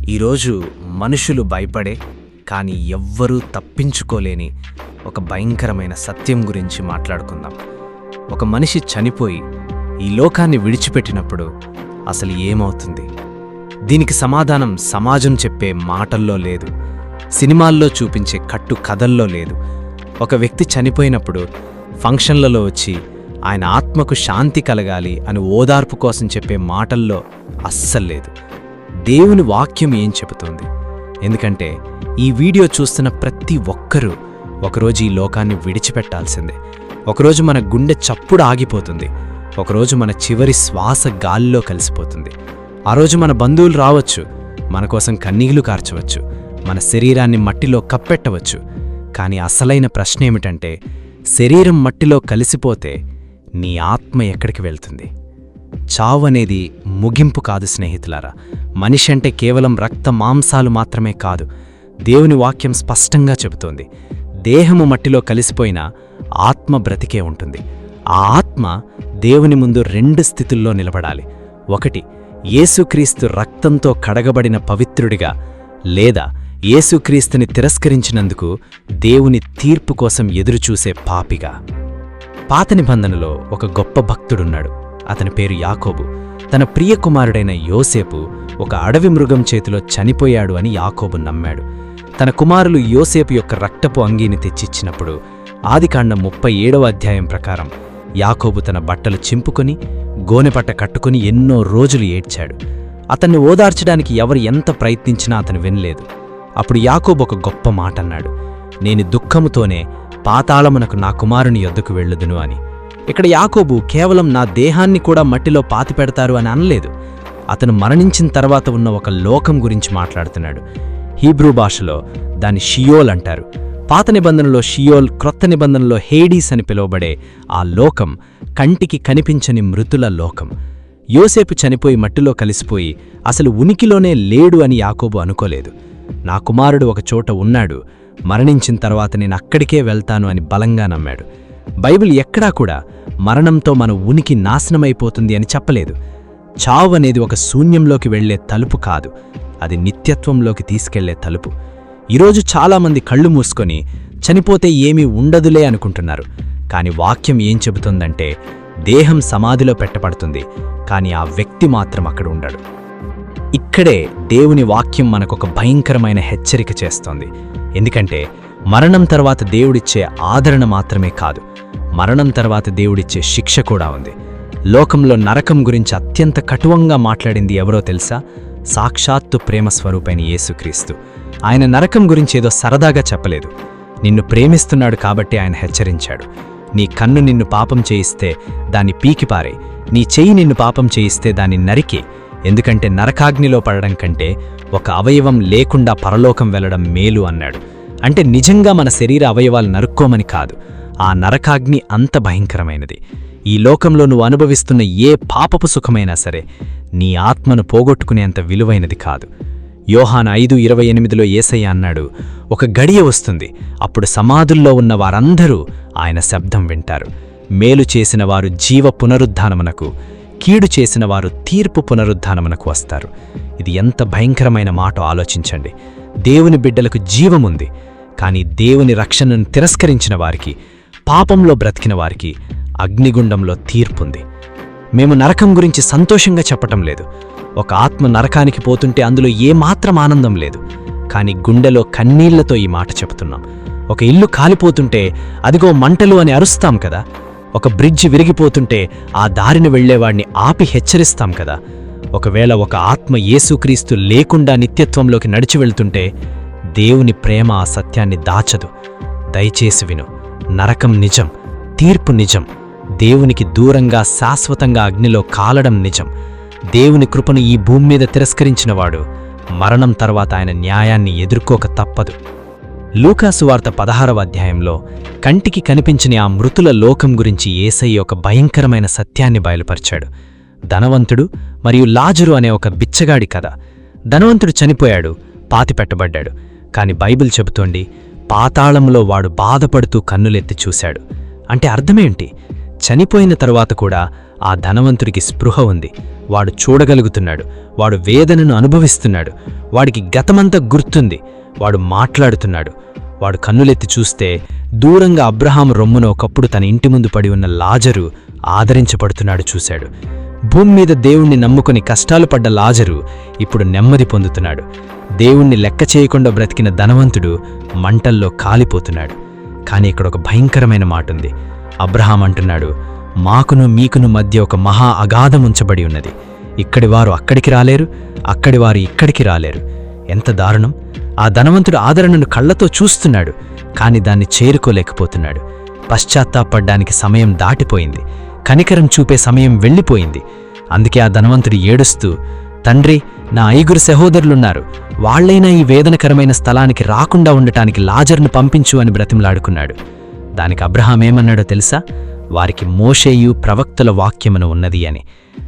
ఈరోజు మనుషులు భయపడే కానీ ఎవ్వరూ తప్పించుకోలేని ఒక భయంకరమైన సత్యం గురించి మాట్లాడుకుందాం. ఒక మనిషి చనిపోయి ఈ లోకాన్ని విడిచిపెట్టినప్పుడు అసలు ఏమవుతుంది? దీనికి సమాధానం సమాజం చెప్పే మాటల్లో లేదు, సినిమాల్లో చూపించే కట్టు కథల్లో లేదు. ఒక వ్యక్తి చనిపోయినప్పుడు ఫంక్షన్లలో వచ్చి ఆయన ఆత్మకు శాంతి కలగాలి అని ఓదార్పు కోసం చెప్పే మాటల్లో అస్సలు లేదు. దేవుని వాక్యం ఏం చెబుతోంది? ఎందుకంటే ఈ వీడియో చూస్తున్న ప్రతి ఒక్కరూ ఒకరోజు ఈ లోకాన్ని విడిచిపెట్టాల్సిందే. ఒకరోజు మన గుండె చప్పుడు ఆగిపోతుంది, ఒకరోజు మన చివరి శ్వాస గాలిలో కలిసిపోతుంది. ఆ రోజు మన బంధువులు రావచ్చు, మన కోసం కన్నీళ్లు కార్చవచ్చు, మన శరీరాన్ని మట్టిలో కప్పెట్టవచ్చు. కానీ అసలైన ప్రశ్న ఏమిటంటే, శరీరం మట్టిలో కలిసిపోతే నీ ఆత్మ ఎక్కడికి వెళ్తుంది? చావు అనేది ముగింపు కాదు స్నేహితులారా. మనిషి అంటే కేవలం రక్త మాంసాలు మాత్రమే కాదు. దేవుని వాక్యం స్పష్టంగా చెబుతోంది, దేహము మట్టిలో కలిసిపోయినా ఆత్మ బ్రతికే ఉంటుంది. ఆ ఆత్మ దేవుని ముందు రెండు స్థితుల్లో నిలబడాలి. ఒకటి, యేసుక్రీస్తు రక్తంతో కడగబడిన పవిత్రుడిగా, లేదా యేసుక్రీస్తుని తిరస్కరించినందుకు దేవుని తీర్పు కోసం ఎదురుచూసే పాపిగా. పాత నిబంధనలో ఒక గొప్ప భక్తుడున్నాడు. అతని పేరు యాకోబు. తన ప్రియ కుమారుడైన యోసేపు ఒక అడవి మృగం చేతిలో చనిపోయాడు అని యాకోబు నమ్మాడు. తన కుమారులు యోసేపు యొక్క రక్తపు అంగీని తెచ్చిచ్చినప్పుడు ఆదికాండం 37వ అధ్యాయం ప్రకారం యాకోబు తన బట్టలు చింపుకొని గోనెపట్ట కట్టుకుని ఎన్నో రోజులు ఏడ్చాడు. అతన్ని ఓదార్చడానికి ఎవరు ఎంత ప్రయత్నించినా అతను వినలేదు. అప్పుడు యాకోబు ఒక గొప్ప మాట అన్నాడు, నేను దుఃఖముతోనే పాతాళమునకు నా కుమారుని యొద్దకు వెళ్ళుదును అని. ఇక్కడ యాకోబు కేవలం నా దేహాన్ని కూడా మట్టిలో పాతిపెడతారు అని అనలేదు. అతను మరణించిన తర్వాత ఉన్న ఒక లోకం గురించి మాట్లాడుతున్నాడు. హీబ్రూ భాషలో దాన్ని షియోల్ అంటారు. పాత నిబంధనలో షియోల్, క్రొత్త నిబంధనలో హేడీస్ అని పిలువబడే ఆ లోకం కంటికి కనిపించని మృతుల లోకం. యోసేపు చనిపోయి మట్టిలో కలిసిపోయి అసలు ఉనికిలోనే లేడు అని యాకోబు అనుకోలేదు. నా కుమారుడు ఒక చోట ఉన్నాడు, మరణించిన తర్వాత నేను అక్కడికే వెళ్తాను అని బలంగా నమ్మాడు. బైబిల్ ఎక్కడా కూడా మరణంతో మన ఉనికి నాశనమైపోతుంది అని చెప్పలేదు. చావు అనేది ఒక శూన్యంలోకి వెళ్లే తలుపు కాదు, అది నిత్యత్వంలోకి తీసుకెళ్లే తలుపు. ఈరోజు చాలామంది కళ్ళు మూసుకొని చనిపోతే ఏమీ ఉండదులే అనుకుంటున్నారు. కాని వాక్యం ఏం చెబుతుందంటే, దేహం సమాధిలో పెట్టబడుతుంది, కానీ ఆ వ్యక్తి మాత్రం అక్కడ ఉండడు. ఇక్కడే దేవుని వాక్యం మనకొక భయంకరమైన హెచ్చరిక చేస్తోంది. ఎందుకంటే మరణం తర్వాత దేవుడిచ్చే ఆదరణ మాత్రమే కాదు, మరణం తర్వాత దేవుడిచ్చే శిక్ష కూడా ఉంది. లోకంలో నరకం గురించి అత్యంత కటువంగా మాట్లాడింది ఎవరో తెలుసా? సాక్షాత్తు ప్రేమ స్వరూపైన యేసుక్రీస్తు. ఆయన నరకం గురించి ఏదో సరదాగా చెప్పలేదు. నిన్ను ప్రేమిస్తున్నాడు కాబట్టి ఆయన హెచ్చరించాడు. నీ కన్ను నిన్ను పాపం చేయిస్తే దాన్ని పీకిపారే, నీ చెయ్యి నిన్ను పాపం చేయిస్తే దాన్ని నరికే. ఎందుకంటే నరకాగ్నిలో పడడం కంటే ఒక అవయవం లేకుండా పరలోకం వెళ్లడం మేలు అన్నాడు. అంటే నిజంగా మన శరీర అవయవాలు నరుక్కోమని కాదు, ఆ నరకాగ్ని అంత భయంకరమైనది. ఈ లోకంలో నువ్వు అనుభవిస్తున్న ఏ పాపపు సుఖమైనా సరే నీ ఆత్మను పోగొట్టుకునేంత విలువైనది కాదు. యోహాను 5:28లో యేసయ్య అన్నాడు, ఒక గడియ వస్తుంది, అప్పుడు సమాధుల్లో ఉన్న వారందరూ ఆయన శబ్దం వింటారు. మేలు చేసిన వారు జీవ పునరుద్ధానమునకు, కీడు చేసిన వారు తీర్పు పునరుద్ధానమునకు వస్తారు. ఇది ఎంత భయంకరమైన మాటో ఆలోచించండి. దేవుని బిడ్డలకు జీవముంది, కానీ దేవుని రక్షణను తిరస్కరించిన వారికి, పాపంలో బ్రతికిన వారికి అగ్నిగుండంలో తీర్పుంది. మేము నరకం గురించి సంతోషంగా చెప్పటం లేదు. ఒక ఆత్మ నరకానికి పోతుంటే అందులో ఏమాత్రం ఆనందం లేదు, కానీ గుండెలో కన్నీళ్లతో ఈ మాట చెబుతున్నాం. ఒక ఇల్లు కాలిపోతుంటే అదిగో మంటలు అని అరుస్తాం కదా. ఒక బ్రిడ్జి విరిగిపోతుంటే ఆ దారిన వెళ్లేవాడిని ఆపి హెచ్చరిస్తాం కదా. ఒకవేళ ఒక ఆత్మ యేసుక్రీస్తు లేకుండా నిత్యత్వంలోకి నడిచి వెళ్తుంటే దేవుని ప్రేమ ఆ సత్యాన్ని దాచదు. దయచేసి విను, నరకం నిజం, తీర్పు నిజం, దేవునికి దూరంగా శాశ్వతంగా అగ్నిలో కాలడం నిజం. దేవుని కృపను ఈ భూమి మీద తిరస్కరించినవాడు మరణం తర్వాత ఆయన న్యాయాన్ని ఎదుర్కోక తప్పదు. లూకాసు వార్త 16వ అధ్యాయంలో కంటికి కనిపించని ఆ మృతుల లోకం గురించి యేసయ్య ఒక భయంకరమైన సత్యాన్ని బయలుపరిచాడు. ధనవంతుడు మరియు లాజరు అనే ఒక బిచ్చగాడి కథ. ధనవంతుడు చనిపోయాడు, పాతిపెట్టబడ్డాడు. కాని బైబిల్ చెబుతోంది, పాతాళంలో వాడు బాధపడుతూ కన్నులెత్తి చూశాడు. అంటే అర్థమేంటి? చనిపోయిన తరువాత కూడా ఆ ధనవంతుడికి స్పృహ ఉంది. వాడు చూడగలుగుతున్నాడు, వాడు వేదనను అనుభవిస్తున్నాడు, వాడికి గతమంతా గుర్తుంది, వాడు మాట్లాడుతున్నాడు. వాడు కన్నులెత్తి చూస్తే దూరంగా అబ్రహాము రొమ్మున ఒకప్పుడు తన ఇంటి ముందు పడి ఉన్న లాజరు ఆదరించబడుతున్నాడు చూశాడు. భూమి మీద దేవుణ్ణి నమ్ముకుని కష్టాలు పడ్డ లాజరు ఇప్పుడు నెమ్మది పొందుతున్నాడు. దేవుణ్ణి లెక్క చేయకుండా బ్రతికిన ధనవంతుడు మంటల్లో కాలిపోతున్నాడు. కాని ఇక్కడ ఒక భయంకరమైన మాటుంది. అబ్రహాం అంటున్నాడు, మాకును మీకును మధ్య ఒక మహా అగాధం ఉంచబడి ఉన్నది. ఇక్కడివారు అక్కడికి రాలేరు, అక్కడివారు ఇక్కడికి రాలేరు. ఎంత దారుణం! ఆ ధనవంతుడు ఆదరణను కళ్లతో చూస్తున్నాడు, కాని దాన్ని చేరుకోలేకపోతున్నాడు. పశ్చాత్తాపడ్డానికి సమయం దాటిపోయింది, కనికరం చూపే సమయం వెళ్ళిపోయింది. అందుకే ఆ ధనవంతుడు ఏడుస్తూ, తండ్రి, నా 5 సహోదరులున్నారు, వాళ్లైనా ఈ వేదనకరమైన స్థలానికి రాకుండా ఉండటానికి లాజర్ను పంపించు అని బ్రతిమలాడుకున్నాడు. దానికి అబ్రహాం ఏమన్నాడో తెలుసా? వారికి మోషేయు ప్రవక్తల వాక్యమును ఉన్నది అని.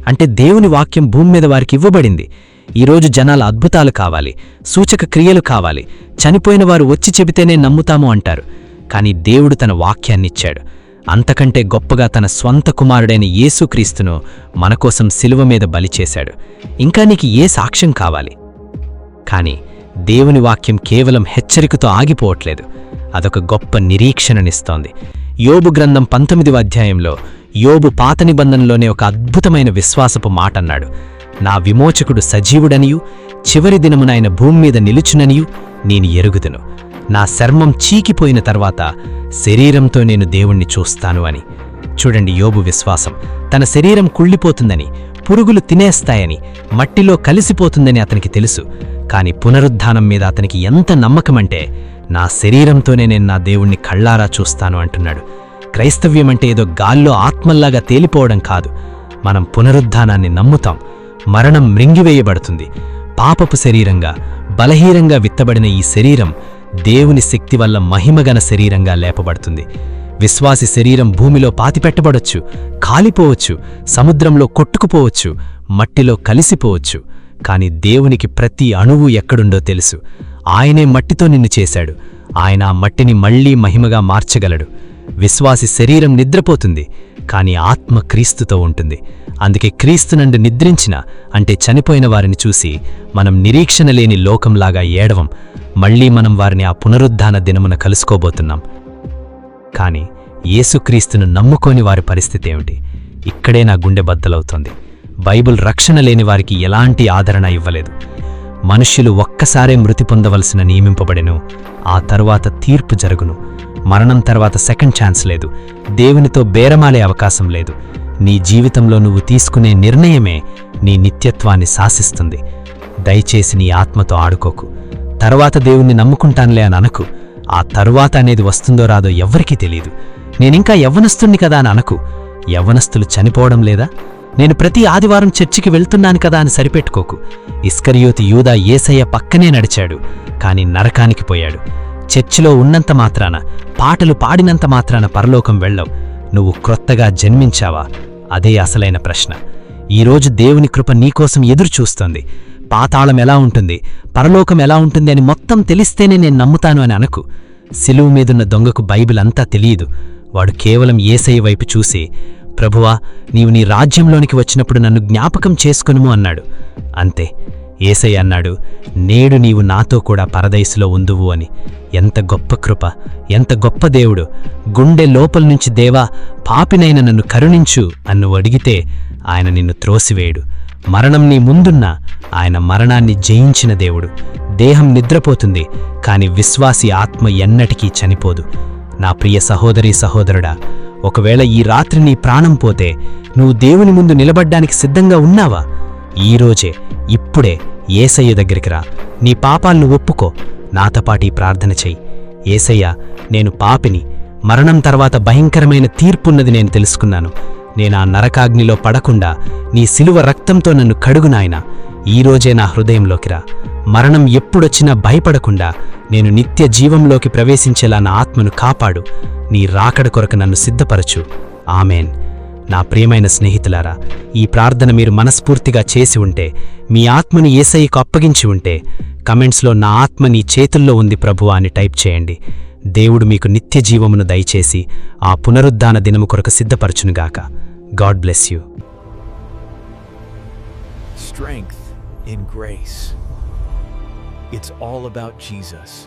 అంటే దేవుని వాక్యం భూమి మీద వారికి ఇవ్వబడింది. ఈరోజు జనాల అద్భుతాలు కావాలి, సూచక క్రియలు కావాలి, చనిపోయిన వారు వచ్చి చెబితేనే నమ్ముతాము అంటారు. కాని దేవుడు తన వాక్యాన్నిచ్చాడు. అంతకంటే గొప్పగా తన స్వంత కుమారుడైన యేసుక్రీస్తును మనకోసం శిలువ మీద బలి చేశాడు. ఇంకా నీకు ఏ సాక్ష్యం కావాలి? కాని దేవుని వాక్యం కేవలం హెచ్చరికతో ఆగిపోవట్లేదు, అదొక గొప్ప నిరీక్షణనిస్తోంది. యోబు గ్రంథం 19వ అధ్యాయంలో యోబు పాత నిబంధనలోనే ఒక అద్భుతమైన విశ్వాసపు మాటన్నాడు. నా విమోచకుడు సజీవుడనియు చివరి దినమునాయన భూమి మీద నిలుచుననియు నేను ఎరుగుదును. నా చర్మం చీకిపోయిన తర్వాత శరీరంతో నేను దేవుణ్ణి చూస్తాను అని. చూడండి యోబు విశ్వాసం. తన శరీరం కుళ్ళిపోతుందని, పురుగులు తినేస్తాయని, మట్టిలో కలిసిపోతుందని అతనికి తెలుసు. కాని పునరుద్ధానం మీద అతనికి ఎంత నమ్మకమంటే, నా శరీరంతోనే నేను నా దేవుణ్ణి కళ్ళారా చూస్తాను అంటున్నాడు. క్రైస్తవ్యమంటే ఏదో గాల్లో ఆత్మల్లాగా తేలిపోవడం కాదు. మనం పునరుద్ధానాన్ని నమ్ముతాం. మరణం మృంగివేయబడుతుంది. పాపపు శరీరంగా, బలహీనంగా విత్తబడిన ఈ శరీరం దేవుని శక్తి వల్ల మహిమగన శరీరంగా లేపబడుతుంది. విశ్వాసి శరీరం భూమిలో పాతిపెట్టబడొచ్చు, కాలిపోవచ్చు, సముద్రంలో కొట్టుకుపోవచ్చు, మట్టిలో కలిసిపోవచ్చు. కాని దేవునికి ప్రతి అణువు ఎక్కడుండో తెలుసు. ఆయనే మట్టితో నిన్ను చేశాడు. ఆయన ఆ మట్టిని మళ్లీ మహిమగా మార్చగలడు. విశ్వాసి శరీరం నిద్రపోతుంది, కాని ఆత్మ క్రీస్తుతో ఉంటుంది. అందుకే క్రీస్తునందు నిద్రించిన, అంటే చనిపోయిన వారిని చూసి మనం నిరీక్షణ లేని లోకంలాగా ఏడవం. మళ్లీ మనం వారిని ఆ పునరుద్ధాన దినమున కలుసుకోబోతున్నాం. కాని యేసుక్రీస్తును నమ్ముకోని వారి పరిస్థితి ఏమిటి? ఇక్కడే నా గుండె బద్దలవుతోంది. బైబిల్ రక్షణ లేని వారికి ఎలాంటి ఆదరణ ఇవ్వలేదు. మనుష్యులు ఒక్కసారే మృతి పొందవలసిన నియమింపబడెను, ఆ తరువాత తీర్పు జరుగును. మరణం తర్వాత సెకండ్ ఛాన్స్ లేదు. దేవునితో బేరమాలే అవకాశం లేదు. నీ జీవితంలో నువ్వు తీసుకునే నిర్ణయమే నీ నిత్యత్వాన్ని శాసిస్తుంది. దయచేసి నీ ఆత్మతో ఆడుకోకు. తర్వాత దేవుణ్ణి నమ్ముకుంటానులే అని అనకు. ఆ తరువాత అనేది వస్తుందో రాదో ఎవ్వరికీ తెలీదు. నేనింకా యవ్వనస్తుణ్ణి కదా అని అనకు. యవ్వనస్తులు చనిపోవడం లేదా? నేను ప్రతి ఆదివారం చర్చికి వెళ్తున్నాను కదా అని సరిపెట్టుకోకు. ఇస్కరియోతు యూదా యేసయ్య పక్కనే నడిచాడు, కాని నరకానికి పోయాడు. చర్చిలో ఉన్నంత మాత్రాన, పాటలు పాడినంత మాత్రాన పరలోకం వెళ్ళవు. నువ్వు క్రొత్తగా జన్మించావా? అదే అసలైన ప్రశ్న. ఈరోజు దేవుని కృప నీకోసం ఎదురుచూస్తోంది. పాతాళం ఎలా ఉంటుంది, పరలోకం ఎలా ఉంటుంది అని మొత్తం తెలిస్తేనే నేను నమ్ముతాను అని అనకు. సిలువ మీదున్న దొంగకు బైబిల్ అంతా తెలియదు. వాడు కేవలం యేసయ్య వైపు చూసి, ప్రభువా, నీవు నీ రాజ్యంలోనికి వచ్చినప్పుడు నన్ను జ్ఞాపకం చేసుకొనుము అన్నాడు. అంతే. యేసయ్య అన్నాడు, నేడు నీవు నాతో కూడా పరదైసులో ఉందువు అని. ఎంత గొప్ప కృప, ఎంత గొప్ప దేవుడు! గుండె లోపల నుంచి, దేవా, పాపినైన నన్ను కరుణించు అన్ను అడిగితే ఆయన నిన్ను త్రోసివేయడు. మరణం నీ ముందున్నా ఆయన మరణాన్ని జయించిన దేవుడు. దేహం నిద్రపోతుంది, కాని విశ్వాసి ఆత్మ ఎన్నటికీ చనిపోదు. నా ప్రియ సహోదరీ సహోదరుడా, ఒకవేళ ఈ రాత్రి నీ ప్రాణం పోతే నువ్వు దేవుని ముందు నిలబడ్డానికి సిద్ధంగా ఉన్నావా? ఈరోజే, ఇప్పుడే యేసయ్య దగ్గరికి రా. నీ పాపాలను ఒప్పుకో. నాతోపాటు ఈ ప్రార్థన చెయ్యి. యేసయ్య, నేను పాపిని. మరణం తర్వాత భయంకరమైన తీర్పున్నది నేను తెలుసుకున్నాను. నేను ఆ నరకాగ్నిలో పడకుండా నీ శిలువ రక్తంతో నన్ను కడుగు నాయనా. ఈరోజే నా హృదయంలోకి రా. మరణం ఎప్పుడొచ్చినా భయపడకుండా నేను నిత్య జీవంలోకి ప్రవేశించేలా నా ఆత్మను కాపాడు. నీ రాకడ కొరకు నన్ను సిద్ధపరచు. ఆమెన్. నా ప్రియమైన స్నేహితులారా, ఈ ప్రార్థన మీరు మనస్ఫూర్తిగా చేసి ఉంటే, మీ ఆత్మని యేసయ్యకు అప్పగించి ఉంటే, కమెంట్స్లో నా ఆత్మ నీ చేతుల్లో ఉంది ప్రభువా అని టైప్ చేయండి. దేవుడు మీకు నిత్య జీవమును దయచేసి ఆ పునరుద్ధాన దినము కొరకు సిద్ధపరచునుగాక. God bless you. strength in grace. It's all about Jesus.